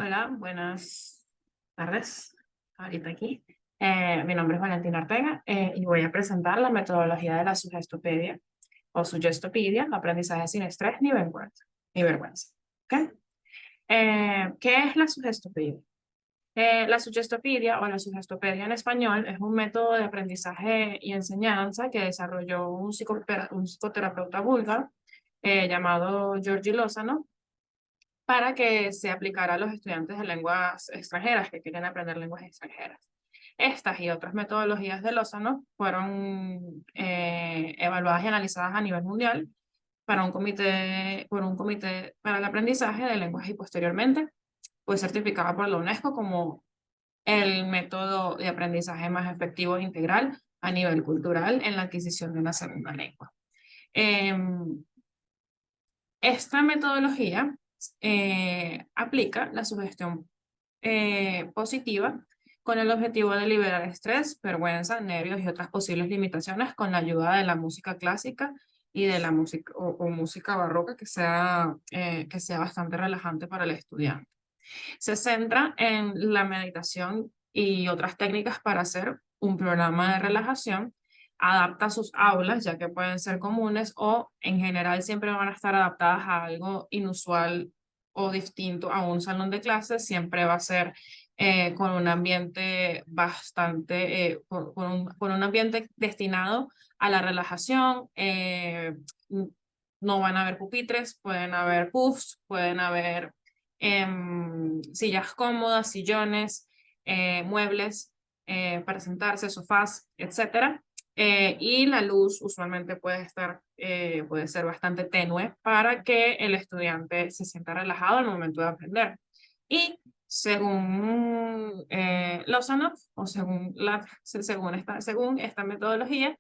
Hola, buenas tardes. Ahorita aquí. Mi nombre es Valentina Ortega y voy a presentar la metodología de la sugestopedia o sugestopedia, aprendizaje sin estrés ni vergüenza. Ni vergüenza. ¿Ok? ¿Qué es la sugestopedia? La sugestopedia o la sugestopedia en español es un método de aprendizaje y enseñanza que desarrolló un psicoterapeuta búlgaro llamado Giorgi Lozano para que se aplicara a los estudiantes de lenguas extranjeras que quieren aprender lenguas extranjeras. Estas y otras metodologías de Lozano fueron evaluadas y analizadas a nivel mundial por un comité para el aprendizaje de lenguas y posteriormente fue certificada por la UNESCO como el método de aprendizaje más efectivo e integral a nivel cultural en la adquisición de una segunda lengua. Esta metodología aplica la sugestión positiva con el objetivo de liberar estrés, vergüenza, nervios y otras posibles limitaciones con la ayuda de la música clásica y de la música o música barroca que sea bastante relajante para el estudiante. Se centra en la meditación y otras técnicas para hacer un programa de relajación, adapta sus aulas, ya que pueden ser comunes o en general siempre van a estar adaptadas a algo inusual o distinto a un salón de clases, siempre va a ser con un ambiente con un ambiente destinado a la relajación. No van a haber pupitres, pueden haber puffs, pueden haber sillas cómodas, sillones, muebles para sentarse, sofás, etcétera. Y la luz usualmente puede ser bastante tenue para que el estudiante se sienta relajado al momento de aprender. Y según Lozano, o según esta metodología,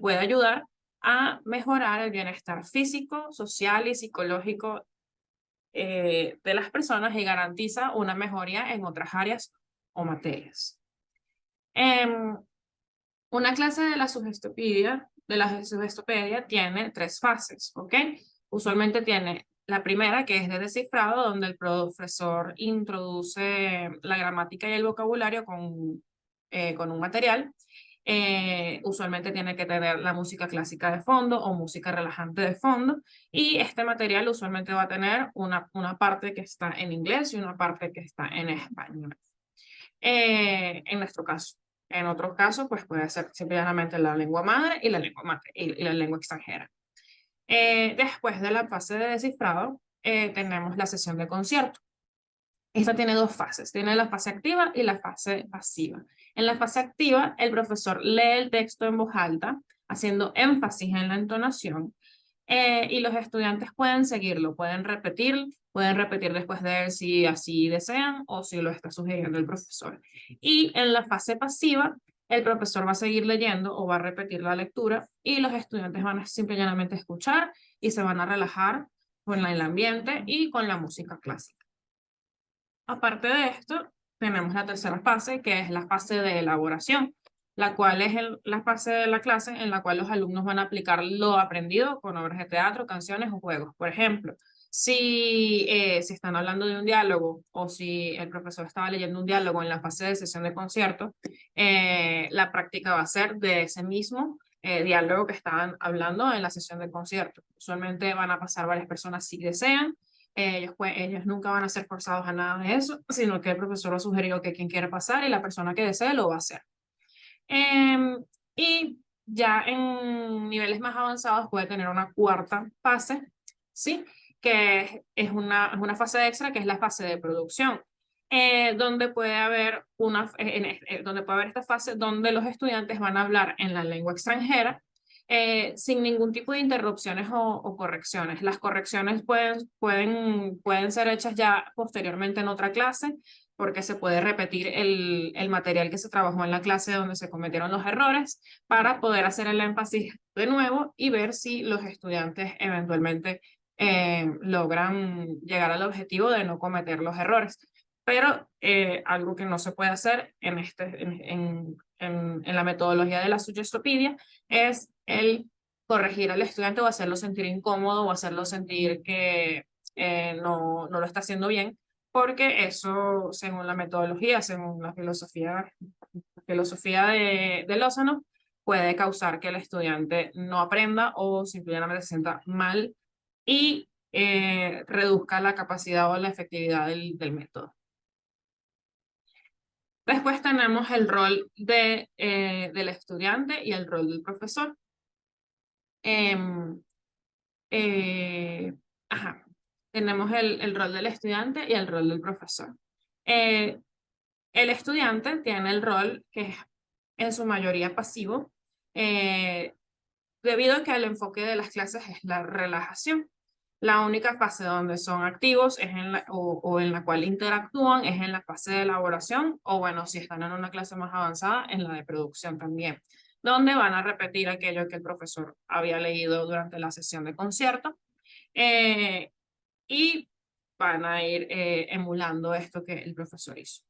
puede ayudar a mejorar el bienestar físico, social y psicológico de las personas y garantiza una mejoría en otras áreas o materias. Em, una clase de la sugestopedia tiene tres fases, ¿ok? Usualmente tiene la primera, que es de descifrado, donde el profesor introduce la gramática y el vocabulario con un material. Usualmente tiene que tener la música clásica de fondo o música relajante de fondo. Y este material usualmente va a tener una parte que está en inglés y una parte que está en español. En nuestro caso. En otros casos, pues puede ser simplemente la lengua madre y y la lengua extranjera. Después de la fase de descifrado, tenemos la sesión de concierto. Esta tiene dos fases, tiene la fase activa y la fase pasiva. En la fase activa, el profesor lee el texto en voz alta, haciendo énfasis en la entonación, y los estudiantes pueden seguirlo, pueden repetir después de él si así desean o si lo está sugiriendo el profesor. Y en la fase pasiva, el profesor va a seguir leyendo o va a repetir la lectura y los estudiantes van a simplemente escuchar y se van a relajar con el ambiente y con la música clásica. Aparte de esto, tenemos la tercera fase, que es la fase de elaboración, la cual es la fase de la clase en la cual los alumnos van a aplicar lo aprendido con obras de teatro, canciones o juegos. Por ejemplo, si están hablando de un diálogo o si el profesor estaba leyendo un diálogo en la fase de sesión de concierto, la práctica va a ser de ese mismo diálogo que estaban hablando en la sesión de concierto. Usualmente van a pasar varias personas si desean. Ellos nunca van a ser forzados a nada de eso, sino que el profesor ha sugerido que quien quiere pasar y la persona que desee lo va a hacer. Eh, y ya en niveles más avanzados puede tener una cuarta fase, ¿sí? Que es una fase extra, que es la fase de producción, donde puede haber donde puede haber esta fase donde los estudiantes van a hablar en la lengua extranjera sin ningún tipo de interrupciones o correcciones. Las correcciones pueden ser hechas ya posteriormente en otra clase porque se puede repetir el material que se trabajó en la clase donde se cometieron los errores para poder hacer el énfasis de nuevo y ver si los estudiantes eventualmente logran llegar al objetivo de no cometer los errores. Pero algo que no se puede hacer en la metodología de la suggestopedia es el corregir al estudiante o hacerlo sentir incómodo o hacerlo sentir que no lo está haciendo bien, porque eso, según la metodología, según la filosofía de Lozano, puede causar que el estudiante no aprenda o simplemente se sienta mal y reduzca la capacidad o la efectividad del método. Después tenemos el rol del estudiante y el rol del profesor. Em, eh, ajá, tenemos el rol del estudiante y el rol del profesor. Eh, el estudiante tiene el rol que es en su mayoría pasivo, eh, debido a que el enfoque de las clases es la relajación. La única fase donde son activos es o en la cual interactúan es en la fase de elaboración o bueno, si están en una clase más avanzada, en la de producción también, donde van a repetir aquello que el profesor había leído durante la sesión de concierto eh, y van a ir emulando esto que el profesor hizo.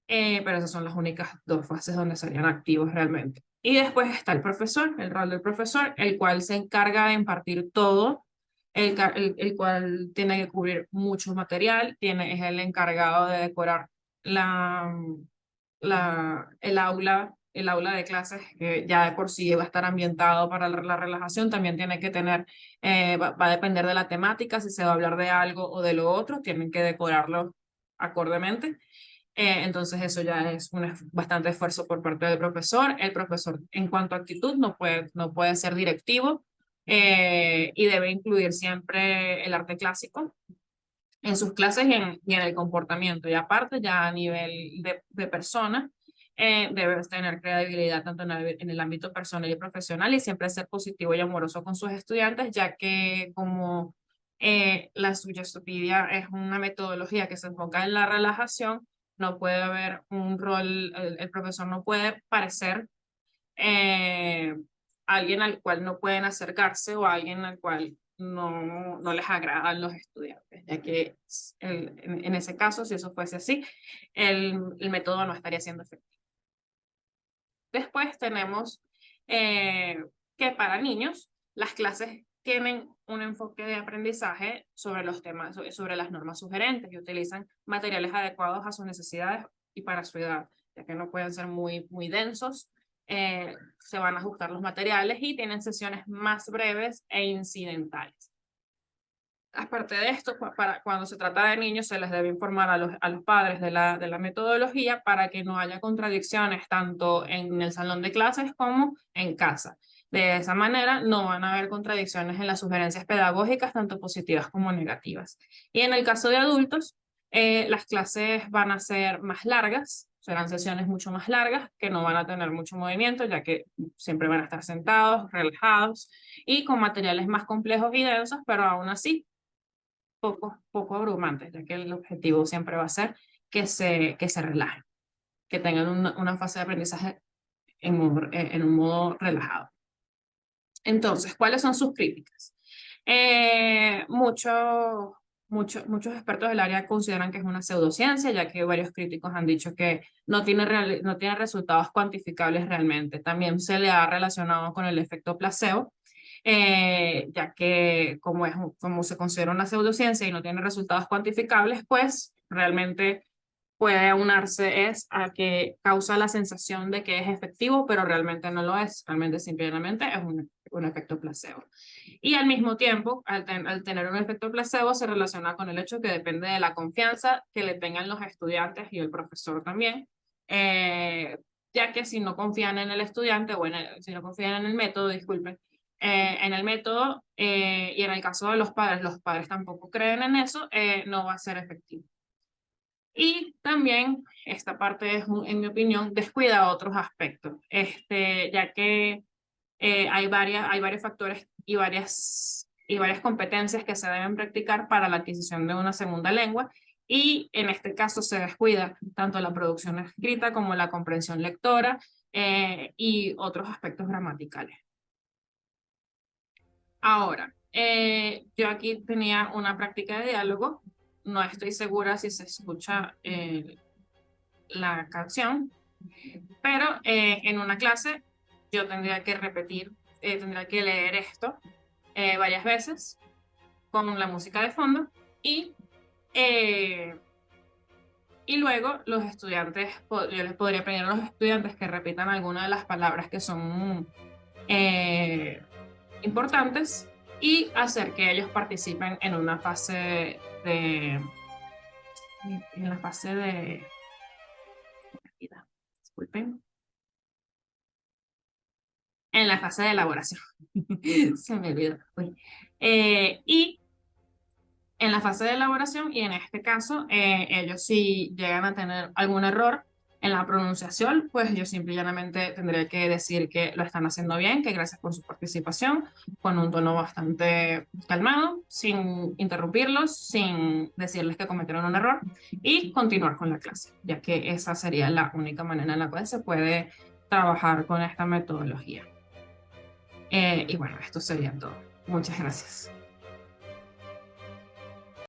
Pero esas son las únicas dos fases donde serían activos realmente. Y después está el profesor, el rol del profesor, el cual se encarga de impartir todo, el cual tiene que cubrir mucho material, es el encargado de decorar la, el aula de clases, que ya de por sí va a estar ambientado para la relajación, también tiene que tener, va a depender de la temática, si se va a hablar de algo o de lo otro, tienen que decorarlo acordemente. Entonces eso ya es bastante esfuerzo por parte del profesor. El profesor en cuanto a actitud no puede ser directivo y debe incluir siempre el arte clásico en sus clases y en el comportamiento. Y aparte ya a nivel de persona, debe tener credibilidad tanto en el ámbito personal y profesional y siempre ser positivo y amoroso con sus estudiantes, ya que como la Suggestopedia es una metodología que se enfoca en la relajación, no puede haber un rol, el profesor no puede parecer eh, alguien al cual no pueden acercarse o alguien al cual no les agradan los estudiantes, ya que en ese caso, si eso fuese así, el método no estaría siendo efectivo. Después tenemos que para niños las clases tienen un enfoque de aprendizaje sobre los temas, sobre las normas sugerentes y utilizan materiales adecuados a sus necesidades y para su edad, ya que no pueden ser muy densos. Se van a ajustar los materiales y tienen sesiones más breves e incidentales. Aparte de esto, cuando se trata de niños, se les debe informar a los padres de la metodología para que no haya contradicciones tanto en el salón de clases como en casa. De esa manera, no van a haber contradicciones en las sugerencias pedagógicas, tanto positivas como negativas. Y en el caso de adultos, las clases van a ser más largas, serán sesiones mucho más largas, que no van a tener mucho movimiento, ya que siempre van a estar sentados, relajados y con materiales más complejos y densos, pero aún así poco abrumantes, ya que el objetivo siempre va a ser que se relajen, que tengan una fase de aprendizaje en un modo relajado. Entonces, ¿cuáles son sus críticas? Muchos expertos del área consideran que es una pseudociencia, ya que varios críticos han dicho que no tiene resultados cuantificables realmente. También se le ha relacionado con el efecto placebo, ya que como se considera una pseudociencia y no tiene resultados cuantificables, pues realmente puede aunarse es a que causa la sensación de que es efectivo, pero realmente no lo es. Realmente simplemente es un efecto placebo. Y al mismo tiempo, al tener un efecto placebo, se relaciona con el hecho que depende de la confianza que le tengan los estudiantes y el profesor también. Ya que si no confían en el estudiante, o si no confían en el método, disculpen, en el método y en el caso de los padres tampoco creen en eso, no va a ser efectivo. Y también esta parte es, en mi opinión, descuida otros aspectos, ya que hay varios factores y varias competencias que se deben practicar para la adquisición de una segunda lengua y en este caso se descuida tanto la producción escrita como la comprensión lectora y otros aspectos gramaticales. Ahora, yo aquí tenía una práctica de diálogo, no estoy segura si se escucha la canción, pero en una clase yo tendría que repetir, tendría que leer esto varias veces con la música de fondo y Y luego los estudiantes, yo les podría pedir a los estudiantes que repitan alguna de las palabras que son eh, importantes y hacer que ellos participen en una fase de, en la fase de, disculpen, en la fase de elaboración. Se me olvidó. Uy. Y en la fase de elaboración, y en este caso, ellos si llegan a tener algún error en la pronunciación, pues yo simple y llanamente tendré que decir que lo están haciendo bien, que gracias por su participación, con un tono bastante calmado, sin interrumpirlos, sin decirles que cometieron un error, y continuar con la clase, ya que esa sería la única manera en la cual se puede trabajar con esta metodología. Y bueno, esto sería todo. Muchas gracias.